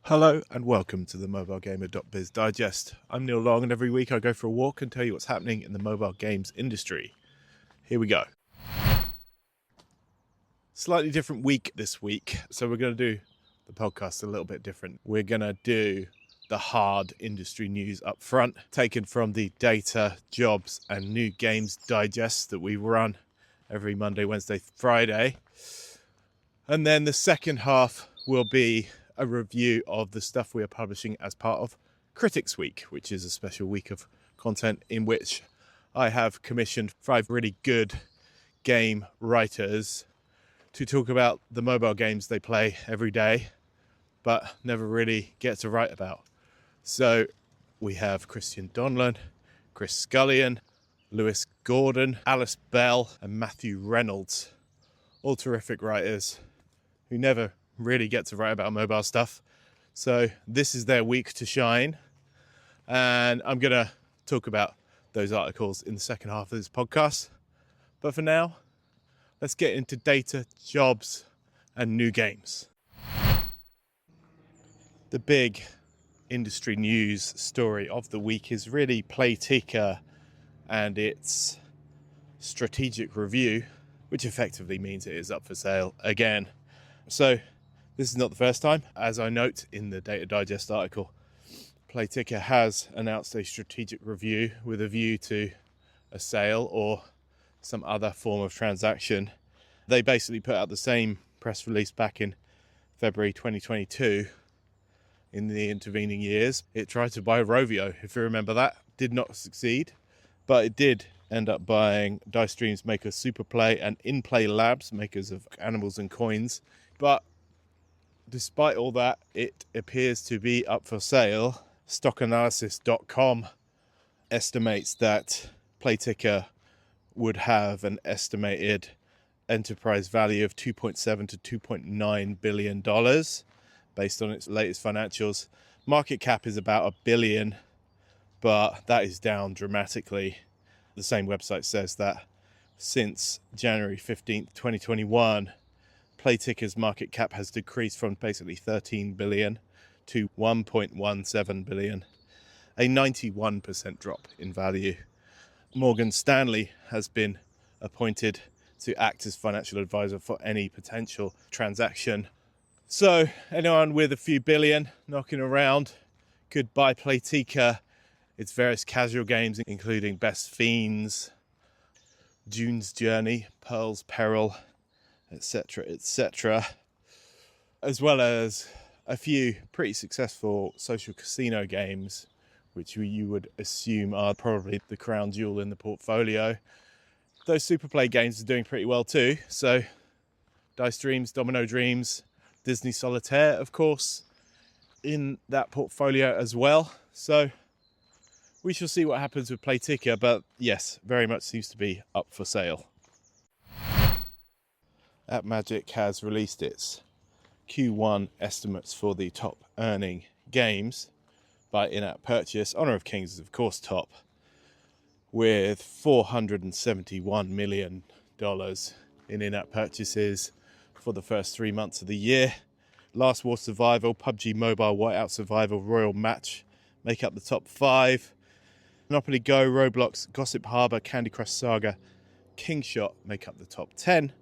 Hello and welcome to the mobilegamer.biz digest. I'm Neil Long and every week I go for a walk and tell you what's happening in the mobile games industry. Here we go. Slightly different week this week, so we're going to do the podcast a little bit different. We're going to do the hard industry news up front, taken from the data, jobs and new games digest that we run every Monday, Wednesday, Friday. And then the second half will be a review of the stuff we are publishing as part of Critics Week, which is a special week of content in which I have commissioned 5 really good game writers to talk about the mobile games they play every day, but never really get to write about. So we have Christian Donlan, Chris Scullion, Lewis Gordon, Alice Bell, and Matthew Reynolds, all terrific writers who never really get to write about mobile stuff. So this is their week to shine. And I'm going to talk about those articles in the second half of this podcast. But for now, let's get into data, jobs, and new games. The big industry news story of the week is really Playtika and its strategic review, which effectively means it is up for sale again. So this is not the first time. As I note in the Data Digest article, Playtika has announced a strategic review with a view to a sale or some other form of transaction. They basically put out the same press release back in February 2022. In the intervening years, it tried to buy Rovio, if you remember that. Did not succeed, but it did end up buying Dice Dreams maker Superplay and In-Play Labs, makers of Animals and Coins. But despite all that, it appears to be up for sale. Stockanalysis.com estimates that Playtika would have an estimated enterprise value of $2.7 to $2.9 billion based on its latest financials. Market cap is about $1 billion, but that is down dramatically. The same website says that since January 15th, 2021, Playtika's market cap has decreased from basically 13 billion to 1.17 billion, a 91% drop in value. Morgan Stanley has been appointed to act as financial advisor for any potential transaction. So anyone with a few billion knocking around could buy Playtika. Its various casual games, including Best Fiends, June's Journey, Pearl's Peril, etc., as well as a few pretty successful social casino games, which you would assume are probably the crown jewel in the portfolio. Those Superplay games are doing pretty well too. So Dice Dreams, Domino Dreams, Disney Solitaire, of course, in that portfolio as well. So we shall see what happens with Playtika, but yes, very much seems to be up for sale. AppMagic has released its Q1 estimates for the top earning games by in-app purchase. Honor of Kings is of course top, with $471 million in in-app purchases for the first 3 months of the year. Last War Survival, PUBG Mobile, Whiteout Survival, Royal Match make up the top 5. Monopoly Go, Roblox, Gossip Harbour, Candy Crush Saga, Kingshot make up the top 10.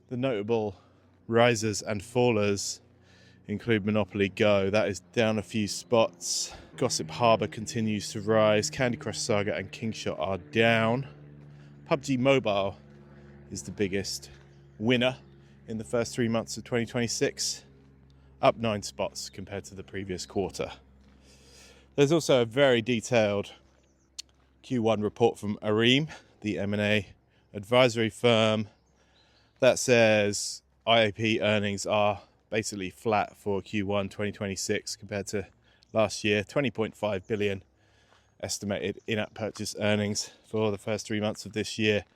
The notable risers and fallers include Monopoly Go, that is down a few spots. Gossip Harbour continues to rise. Candy Crush Saga and Kingshot are down. PUBG Mobile is the biggest winner in the first 3 months of 2026, up 9 spots compared to the previous quarter. There's also a very detailed Q1 report from Areem, the M&A advisory firm, that says IAP earnings are basically flat for Q1 2026 compared to last year. 20.5 billion estimated in-app purchase earnings for the first 3 months of this year.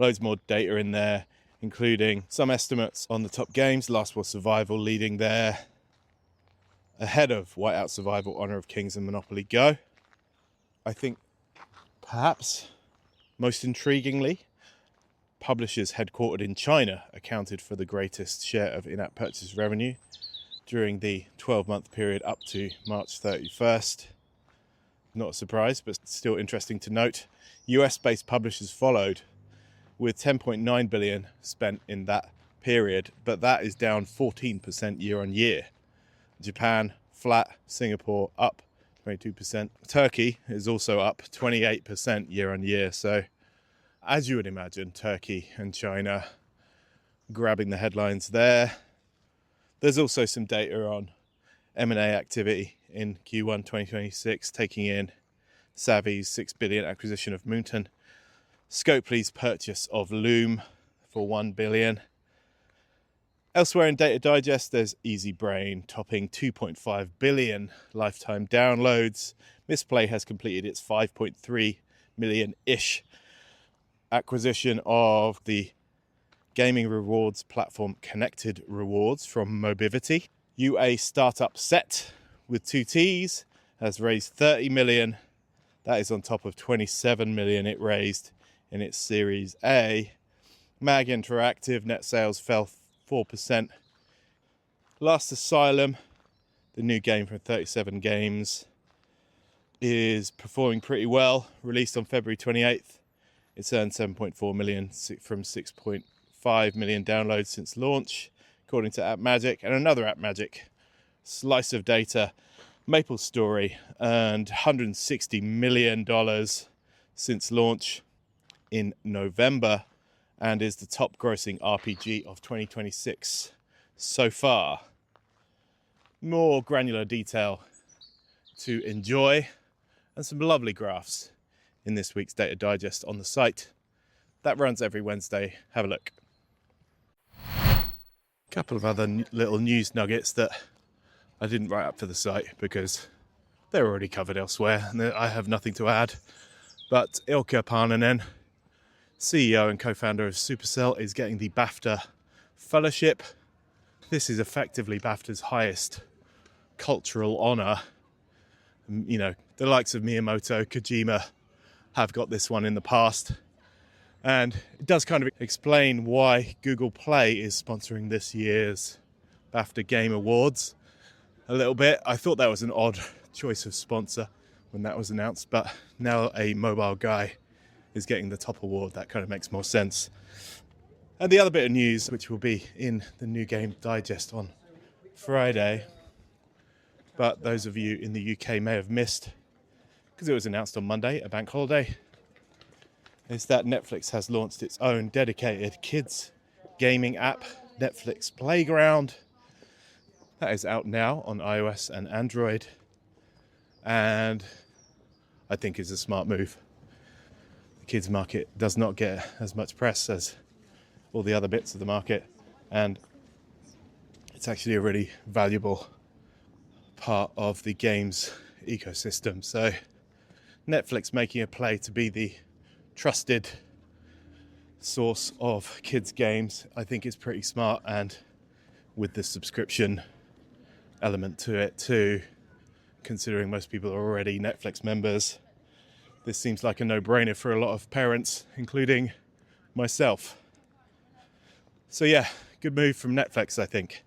Loads more data in there, including some estimates on the top games. Last War Survival leading there, ahead of Whiteout Survival, Honor of Kings and Monopoly Go. I think perhaps most intriguingly, publishers headquartered in China accounted for the greatest share of in-app purchase revenue, during the 12-month period up to March 31st. Not a surprise, but still interesting to note. US-based publishers followed with $10.9 billion spent in that period, but that is down 14% year on year. Japan, flat. Singapore, up 22%. Turkey is also up 28% year on year. So, as you would imagine, Turkey and China grabbing the headlines there. There's also some data on M&A activity in Q1 2026, taking in Savvy's $6 billion acquisition of Moonton, Scopely's purchase of Loom for $1 billion. Elsewhere in Data Digest, there's Easy Brain topping 2.5 billion lifetime downloads. Misplay has completed its 5.3 million-ish acquisition of the gaming rewards platform Connected Rewards from Mobivity. UA startup Set with 2 T's has raised 30 million. That is on top of 27 million it raised in its Series A. Mag Interactive net sales fell 4%. Last Asylum, the new game from 37 Games, is performing pretty well. Released on February 28th. It's earned 7.4 million from 6.5 million downloads since launch, according to AppMagic. And another AppMagic slice of data, MapleStory earned $160 million since launch in November and is the top grossing RPG of 2026 so far. More granular detail to enjoy and some lovely graphs in this week's Data Digest on the site. That runs every Wednesday. Have a look. A couple of other little news nuggets that I didn't write up for the site because they're already covered elsewhere and I have nothing to add. But Ilkka Paananen, CEO and co-founder of Supercell, is getting the BAFTA Fellowship. This is effectively BAFTA's highest cultural honour. You know, the likes of Miyamoto, Kojima have got this one in the past. And it does kind of explain why Google Play is sponsoring this year's BAFTA Game Awards a little bit. I thought that was an odd choice of sponsor when that was announced, but now a mobile guy is getting the top award. That kind of makes more sense. And the other bit of news, which will be in the New Game Digest on Friday, but those of you in the UK may have missed, because it was announced on Monday, a bank holiday, is that Netflix has launched its own dedicated kids gaming app, Netflix Playground. That is out now on iOS and Android, and I think is a smart move. The kids market does not get as much press as all the other bits of the market, and it's actually a really valuable part of the games ecosystem. So Netflix making a play to be the trusted source of kids games, I think is pretty smart, and with the subscription element to it too, considering most people are already Netflix members, this seems like a no-brainer for a lot of parents, including myself. So yeah, good move from Netflix, I think.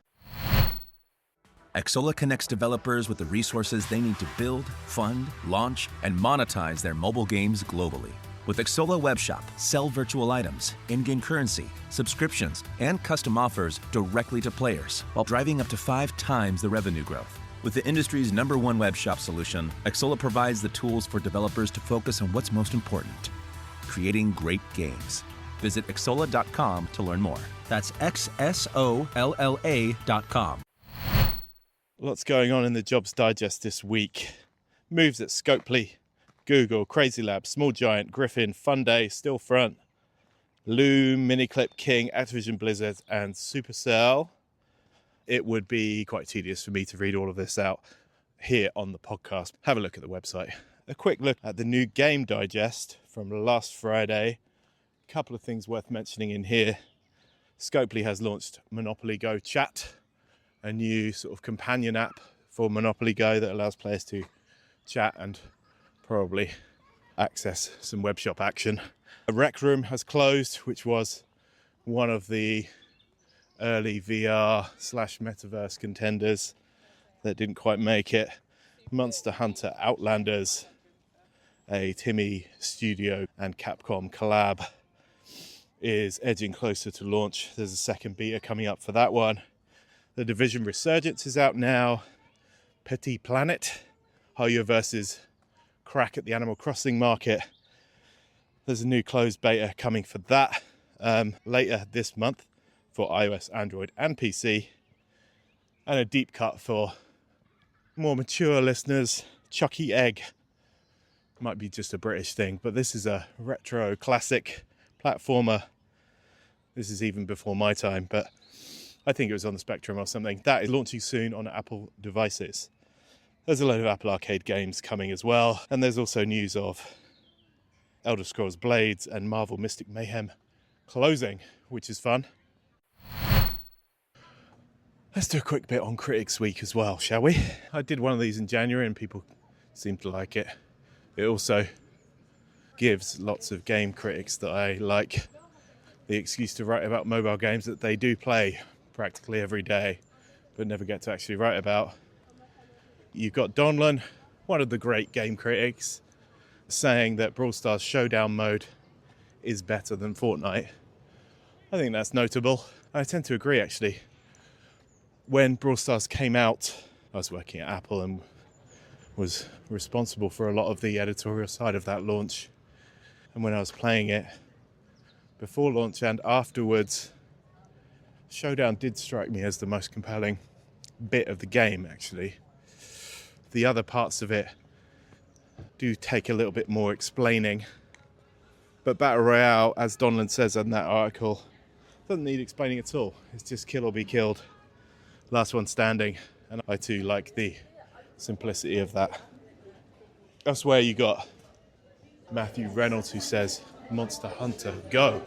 Exola connects developers with the resources they need to build, fund, launch, and monetize their mobile games globally. With Exola Webshop, sell virtual items, in-game currency, subscriptions, and custom offers directly to players, while driving up to 5 times the revenue growth. With the industry's #1 webshop solution, Exola provides the tools for developers to focus on what's most important: creating great games. Visit Exola.com to learn more. That's XSOLLA.com. Lots going on in the Jobs Digest this week. Moves at Scopely, Google, Crazy Labs, Small Giant, Griffin, Funday, Stillfront, Loom, Miniclip King, Activision Blizzard, and Supercell. It would be quite tedious for me to read all of this out here on the podcast. Have a look at the website. A quick look at the New Game Digest from last Friday. A couple of things worth mentioning in here. Scopely has launched Monopoly Go Chat, a new sort of companion app for Monopoly Go that allows players to chat and probably access some web shop action. A Rec Room has closed, which was one of the early VR/metaverse contenders. that didn't quite make it. Monster Hunter Outlanders, a Timmy Studio and Capcom collab, is edging closer to launch. There's a second beta coming up for that one. The Division Resurgence is out now. Petit Planet, Hoyo versus Crack at the Animal Crossing market. There's a new closed beta coming for that later this month for iOS, Android and PC. And a deep cut for more mature listeners, Chucky Egg. Might be just a British thing, but this is a retro classic platformer. This is even before my time, but I think it was on the Spectrum or something. That is launching soon on Apple devices. There's a load of Apple Arcade games coming as well, and there's also news of Elder Scrolls Blades and Marvel Mystic Mayhem closing, which is fun. Let's do a quick bit on Critics Week as well, shall we? I did one of these in January and people seemed to like it. It also gives lots of game critics that I like the excuse to write about mobile games that they do play practically every day, but never get to actually write about. You've got Donlan, one of the great game critics, saying that Brawl Stars Showdown mode is better than Fortnite. I think that's notable. I tend to agree, actually. When Brawl Stars came out, I was working at Apple and was responsible for a lot of the editorial side of that launch. And when I was playing it, before launch and afterwards, Showdown did strike me as the most compelling bit of the game, actually. The other parts of it do take a little bit more explaining. But Battle Royale, as Donlan says in that article, doesn't need explaining at all. It's just kill or be killed. Last one standing. And I too like the simplicity of that. Elsewhere you got Matthew Reynolds, who says Monster Hunter Go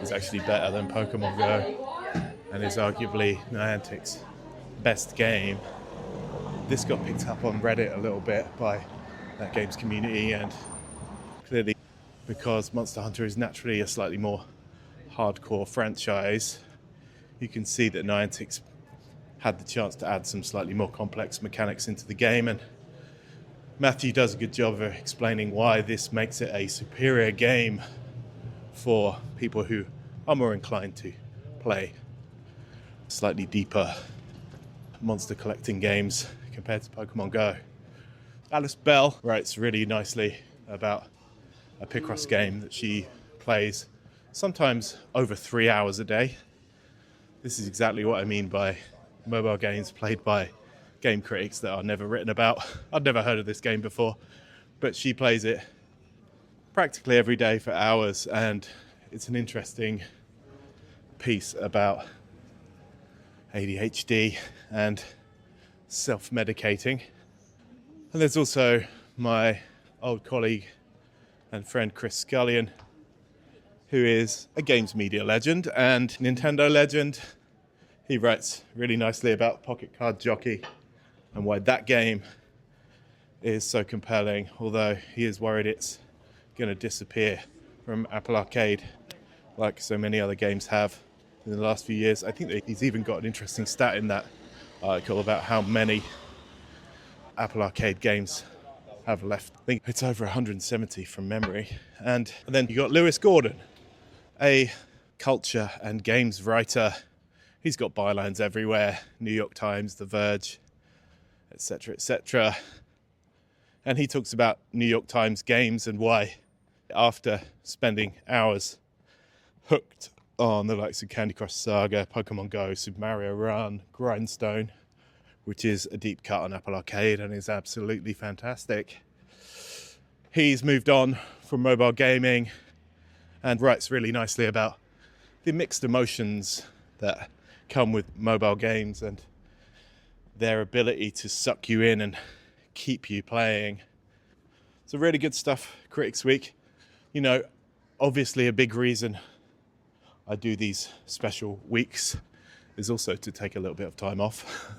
is actually better than Pokemon Go and is arguably Niantic's best game. This got picked up on Reddit a little bit by that game's community, and clearly because Monster Hunter is naturally a slightly more hardcore franchise, you can see that Niantic's had the chance to add some slightly more complex mechanics into the game, and Matthew does a good job of explaining why this makes it a superior game for people who are more inclined to play slightly deeper monster collecting games compared to Pokemon Go. Alice Bell writes really nicely about a Picross game that she plays sometimes over 3 hours a day. This is exactly what I mean by mobile games played by game critics that are never written about. I'd never heard of this game before, but she plays it practically every day for hours, and it's an interesting piece about ADHD and self-medicating. And there's also my old colleague and friend Chris Scullion, who is a games media legend and Nintendo legend. He writes really nicely about Pocket Card Jockey and why that game is so compelling, although he is worried it's going to disappear from Apple Arcade like so many other games have in the last few years. I think that he's even got an interesting stat in that article about how many Apple Arcade games have left. I think it's over 170 from memory. And then you got Lewis Gordon, a culture and games writer. He's got bylines everywhere, New York Times, The Verge, etc., etc. And he talks about New York Times games and why, after spending hours hooked on the likes of Candy Crush Saga, Pokemon Go, Super Mario Run, Grindstone, which is a deep cut on Apple Arcade and is absolutely fantastic, he's moved on from mobile gaming and writes really nicely about the mixed emotions that come with mobile games and their ability to suck you in and keep you playing. So really good stuff, Critics Week. You know, obviously a big reason I do these special weeks is also to take a little bit of time off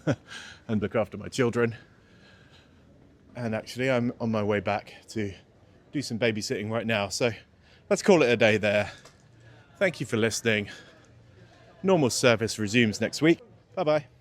and look after my children. And actually I'm on my way back to do some babysitting right now. So let's call it a day there. Thank you for listening. Normal service resumes next week. Bye-bye.